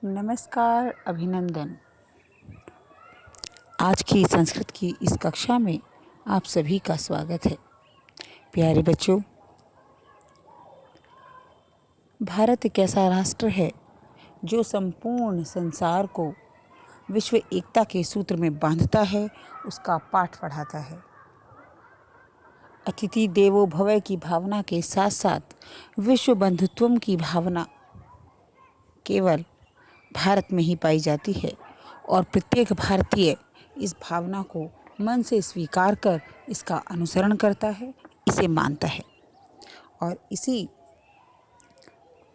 नमस्कार, अभिनंदन। आज की संस्कृत की इस कक्षा में आप सभी का स्वागत है। प्यारे बच्चों, भारत एक ऐसा राष्ट्र है जो संपूर्ण संसार को विश्व एकता के सूत्र में बांधता है, उसका पाठ पढ़ाता है। अतिथि देवो भव की भावना के साथ साथ विश्व बंधुत्व की भावना केवल भारत में ही पाई जाती है और प्रत्येक भारतीय इस भावना को मन से स्वीकार कर इसका अनुसरण करता है, इसे मानता है। और इसी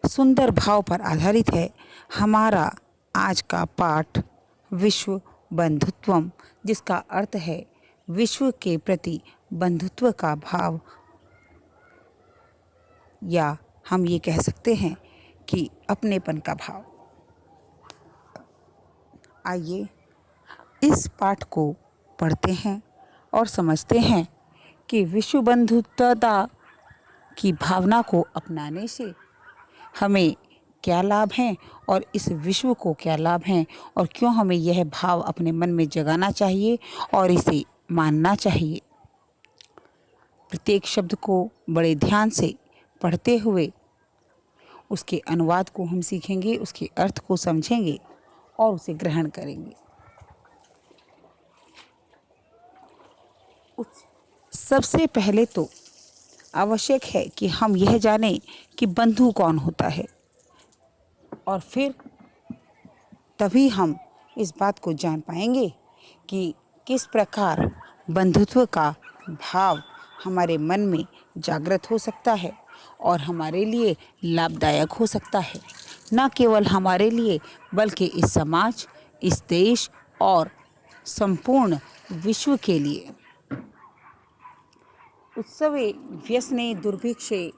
सुंदर भाव पर आधारित है हमारा आज का पाठ विश्व बंधुत्वम, जिसका अर्थ है विश्व के प्रति बंधुत्व का भाव, या हम ये कह सकते हैं कि अपनेपन का भाव। आइए इस पाठ को पढ़ते हैं और समझते हैं कि विश्व बंधुत्वता की भावना को अपनाने से हमें क्या लाभ हैं और इस विश्व को क्या लाभ हैं और क्यों हमें यह भाव अपने मन में जगाना चाहिए और इसे मानना चाहिए। प्रत्येक शब्द को बड़े ध्यान से पढ़ते हुए उसके अनुवाद को हम सीखेंगे, उसके अर्थ को समझेंगे और उसे ग्रहण करेंगे। सबसे पहले तो आवश्यक है कि हम यह जानें कि बंधु कौन होता है, और फिर तभी हम इस बात को जान पाएंगे कि किस प्रकार बंधुत्व का भाव हमारे मन में जागृत हो सकता है और हमारे लिए लाभदायक हो सकता है, न केवल हमारे लिए बल्कि इस समाज, इस देश और संपूर्ण विश्व के लिए। उत्सवे व्यसने दुर्भिक्षे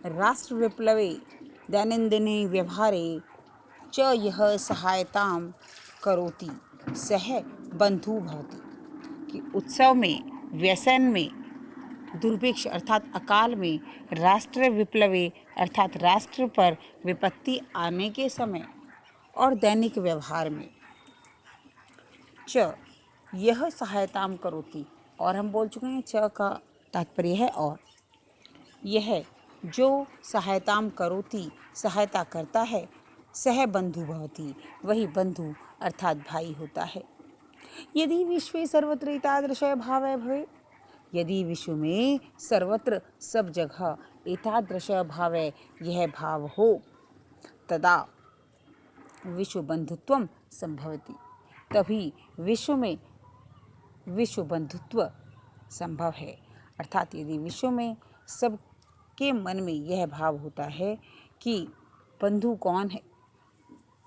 राष्ट्र विप्लवे दैनंदिने व्यवहारे च यह सहायतां करोति सह बंधु भवति। कि उत्सव में, व्यसन में, दुर्भिक्ष अर्थात अकाल में, राष्ट्र विप्लवे अर्थात राष्ट्र पर विपत्ति आने के समय और दैनिक व्यवहार में च यह सहायताम करोति, और हम बोल चुके हैं च का तात्पर्य है और। यह जो सहायताम करोति सहायता करता है, सह बंधु भवति वही बंधु अर्थात भाई होता है। यदि विश्वे सर्वत्र एतादृश भाव भवे, यदि विश्व में सर्वत्र सब जगह एतादृश भाव यह भाव हो, तदा विश्व बंधुत्वम संभवति, तभी विश्व में विश्व बंधुत्व संभव है। अर्थात यदि विश्व में सबके मन में यह भाव होता है कि बंधु कौन है,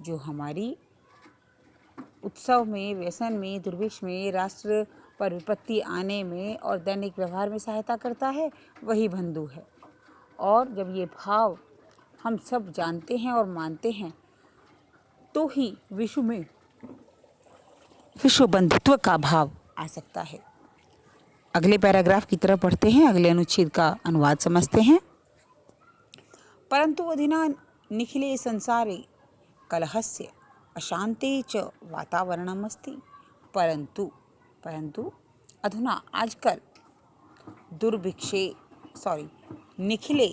जो हमारी उत्सव में, व्यसन में, दुर्भिक्ष में, राष्ट्र पर विपत्ति आने में और दैनिक व्यवहार में सहायता करता है, वही बंधु है। और जब ये भाव हम सब जानते हैं और मानते हैं, तो ही विश्व में विश्व बंधुत्व का भाव आ सकता है। अगले पैराग्राफ की तरफ पढ़ते हैं, अगले अनुच्छेद का अनुवाद समझते हैं। परंतु अधुना निखिले संसारे कलहस्य अशांते च वातावरणमस्ति। परंतु अधुना आजकल निखिले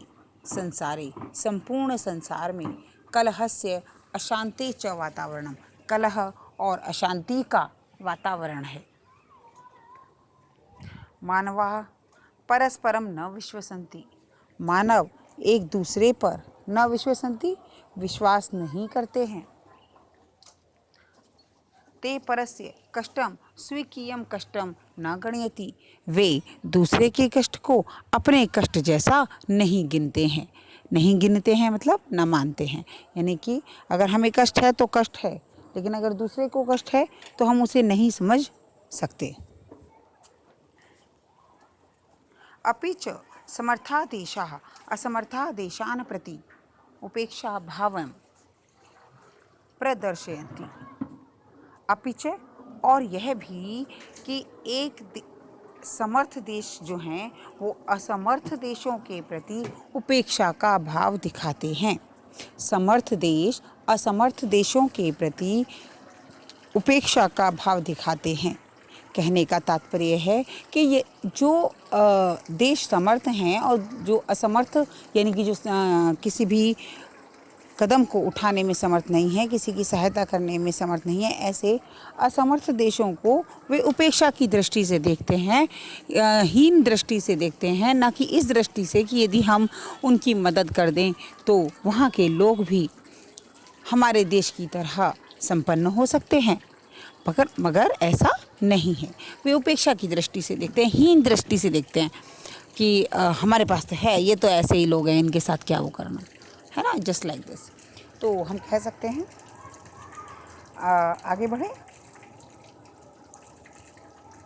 संसारे संपूर्ण संसार में कलहस्य अशांते च वातावरणम, कलह और अशांति का वातावरण है। मानवा परस्परम न विश्वसन्ति, मानव एक दूसरे पर न विश्वसन्ति विश्वास नहीं करते हैं। ते परस्य कष्टम स्वीकीयम कष्टम न गणयति, वे दूसरे के कष्ट को अपने कष्ट जैसा नहीं गिनते हैं। नहीं गिनते हैं मतलब न मानते हैं, यानी कि अगर हमें कष्ट है तो कष्ट है, लेकिन अगर दूसरे को कष्ट है तो हम उसे नहीं समझ सकते। अपि च समर्था देशाः असमर्था देशान् प्रति उपेक्षा भावं प्रदर्शयन्ति। अपि च, और यह भी कि एक समर्थ देश जो हैं वो असमर्थ देशों के प्रति उपेक्षा का भाव दिखाते हैं। समर्थ देश असमर्थ देशों के प्रति उपेक्षा का भाव दिखाते हैं। कहने का तात्पर्य है कि ये जो देश समर्थ हैं और जो असमर्थ यानी कि जो किसी भी कदम को उठाने में समर्थ नहीं है, किसी की सहायता करने में समर्थ नहीं है, ऐसे असमर्थ देशों को वे उपेक्षा की दृष्टि से देखते हैं, हीन दृष्टि से देखते हैं, ना कि इस दृष्टि से कि यदि हम उनकी मदद कर दें तो वहाँ के लोग भी हमारे देश की तरह संपन्न हो सकते हैं। मगर ऐसा नहीं है। वे उपेक्षा की दृष्टि से देखते हैं, हीन दृष्टि से देखते हैं कि हमारे पास तो है, ये तो ऐसे ही लोग हैं, इनके साथ क्या वो करना है ना, जस्ट लाइक दिस। तो हम कह सकते हैं आगे बढ़े।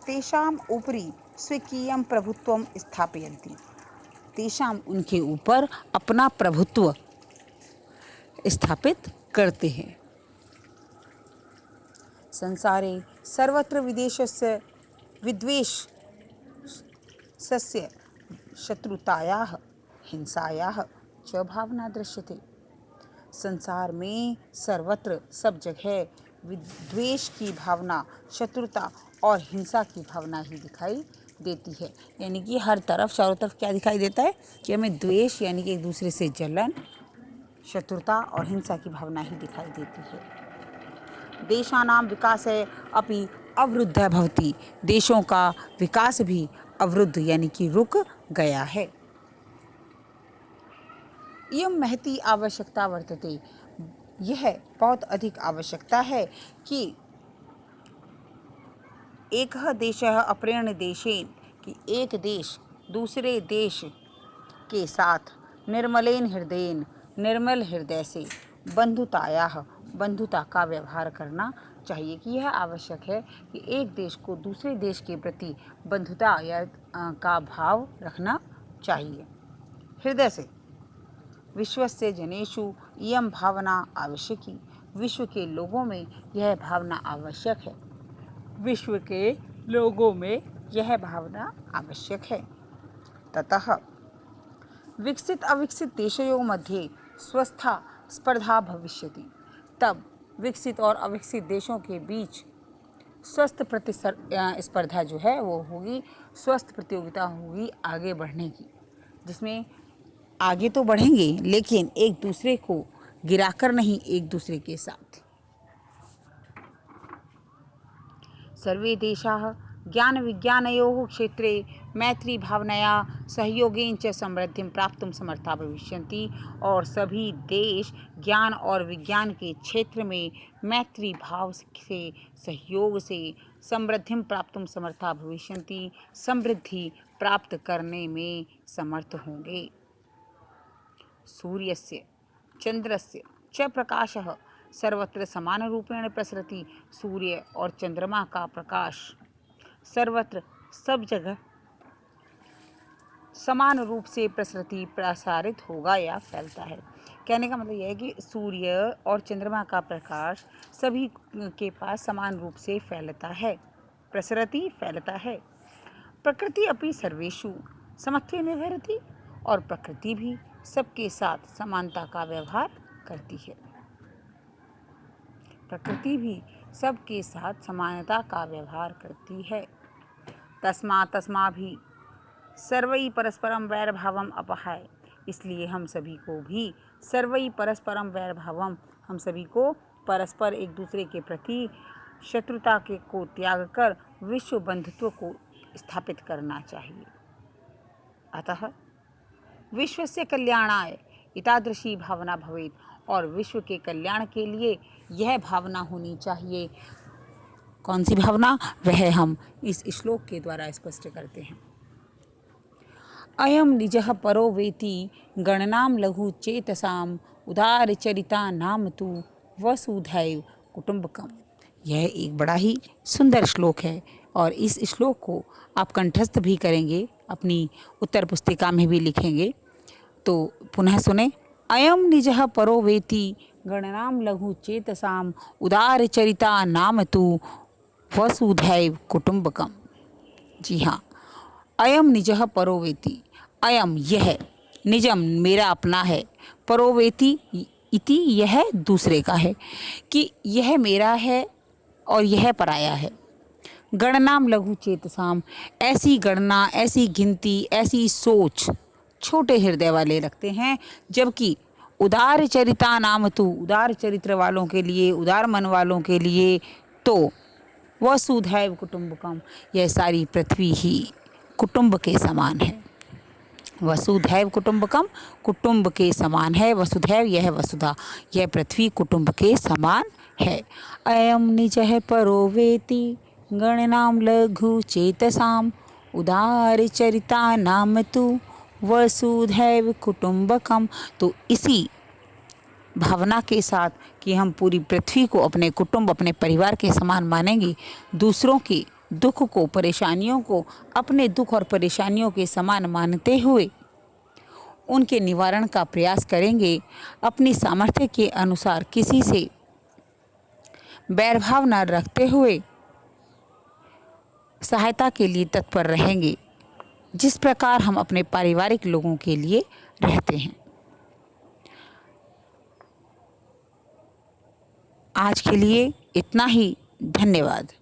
तेषाम उपरि स्वकीयं प्रभुत्वं स्थापयन्ति। तेषाम उनके ऊपर अपना प्रभुत्व स्थापित करते हैं। संसारे सर्वत्र विदेशस्य विद्वेषस्य शत्रुतायाः हिंसायाः च भावना दृश्यते। संसार में सर्वत्र सब जगह विद्वेष की भावना, शत्रुता और हिंसा की भावना ही दिखाई देती है। यानी कि हर तरफ, चारों तरफ क्या दिखाई देता है कि हमें द्वेष यानी कि एक दूसरे से जलन, शत्रुता और हिंसा की भावना ही दिखाई देती है। देशानां विकासे अपि अवरुद्धः भवति। देशों का विकास भी अवरुद्ध यानी कि रुक गया है। इयं महती आवश्यकता वर्तते। यह बहुत अधिक आवश्यकता है कि एकः देशः अपरेण देशेन, कि एक देश दूसरे देश के साथ निर्मल हृदय से बंधुता का व्यवहार करना चाहिए। कि यह आवश्यक है कि एक देश को दूसरे देश के प्रति बंधुता का भाव रखना चाहिए हृदय से। विश्वस्य जनेषु इयं भावना आवश्यकी। विश्व के लोगों में यह भावना आवश्यक है। विश्व के लोगों में यह भावना आवश्यक है। ततः विकसित अविकसित देशयों मध्ये स्वस्था स्पर्धा भविष्यति। तब विकसित और अविकसित देशों के बीच स्वस्थ स्पर्धा जो है वो होगी, स्वस्थ प्रतियोगिता होगी आगे बढ़ने की, जिसमें आगे तो बढ़ेंगे लेकिन एक दूसरे को गिराकर नहीं, एक दूसरे के साथ। सर्वे देशाः ज्ञान विज्ञानयोः क्षेत्रे मैत्री भावनया सहयोगेन च समृद्धिं प्राप्तुं समर्था भविष्यन्ति। और सभी देश ज्ञान और विज्ञान के क्षेत्र में मैत्री भाव से, सहयोग से समृद्धिं प्राप्तुं समर्था भविष्यन्ति, समृद्धि प्राप्त करने में समर्थ होंगे। सूर्यस्य चंद्रस्य च प्रकाशः सर्वत्र समान रूपेण प्रसरति। सूर्य और चंद्रमा का प्रकाश सर्वत्र सब जगह समान रूप से प्रसारित होगा या फैलता है। कहने का मतलब यह है कि सूर्य और चंद्रमा का प्रकाश सभी के पास समान रूप से फैलता है, प्रसरति फैलता है। प्रकृति अपि सर्वेषु समत्वेन व्यवहरति। और प्रकृति भी सबके साथ समानता का व्यवहार करती है। प्रकृति भी सबके साथ समानता का व्यवहार करती है। तस्माभिः सर्वैः परस्परं वैरभावम् अपहाय। इसलिए हम सभी को भी सर्वैः परस्परं वैरभावम्, हम सभी को परस्पर एक दूसरे के प्रति शत्रुता को त्याग कर विश्व बंधुत्व को स्थापित करना चाहिए। अतः विश्वस्य कल्याणाय एतादृशी भावना भवेत्। और विश्व के कल्याण के लिए यह भावना होनी चाहिए। कौन सी भावना? वह हम इस श्लोक के द्वारा स्पष्ट करते हैं। अयम निजः परो वेति गणनाम लघु चेतसाम उदारचरिता नाम तु वसुधैव कुटुंबकम। यह एक बड़ा ही सुंदर श्लोक है और इस श्लोक को आप कंठस्थ भी करेंगे, अपनी उत्तर पुस्तिका में भी लिखेंगे। तो पुनः सुने। अयम निजः परो वेति गणनाम लघु चेतसाम उदारचरिता नाम तु वसुधैव कुटुंबकम। जी हाँ, अयम निजः परोवेति। अयम यह, निजम मेरा अपना है, परोवेति इति यह दूसरे का है, कि यह मेरा है और यह पराया है। गणनाम लघु चेतसाम, ऐसी गणना, ऐसी गिनती, ऐसी सोच छोटे हृदय वाले रखते हैं, जबकि उदार चरिता नाम तू, उदार चरित्र वालों के लिए, उदार मन वालों के लिए तो वसुधैव कुटुंबकम, यह सारी पृथ्वी ही कुटुंब के समान है। वसुधैव कुटुंबकम, कुटुंब के समान है। वसुधैव यह वसुधा, यह पृथ्वी कुटुंब के समान है। अयम निजः परो वेति गणनाम लघु चेतसाम, उदार चरिता नाम तु वसुधैव कुटुंबकम। तो इसी भावना के साथ कि हम पूरी पृथ्वी को अपने कुटुंब, अपने परिवार के समान मानेंगे, दूसरों के दुख को, परेशानियों को अपने दुख और परेशानियों के समान मानते हुए उनके निवारण का प्रयास करेंगे। अपनी सामर्थ्य के अनुसार किसी से बैरभाव न रखते हुए सहायता के लिए तत्पर रहेंगे, जिस प्रकार हम अपने पारिवारिक लोगों के लिए रहते हैं। आज के लिए इतना ही। धन्यवाद।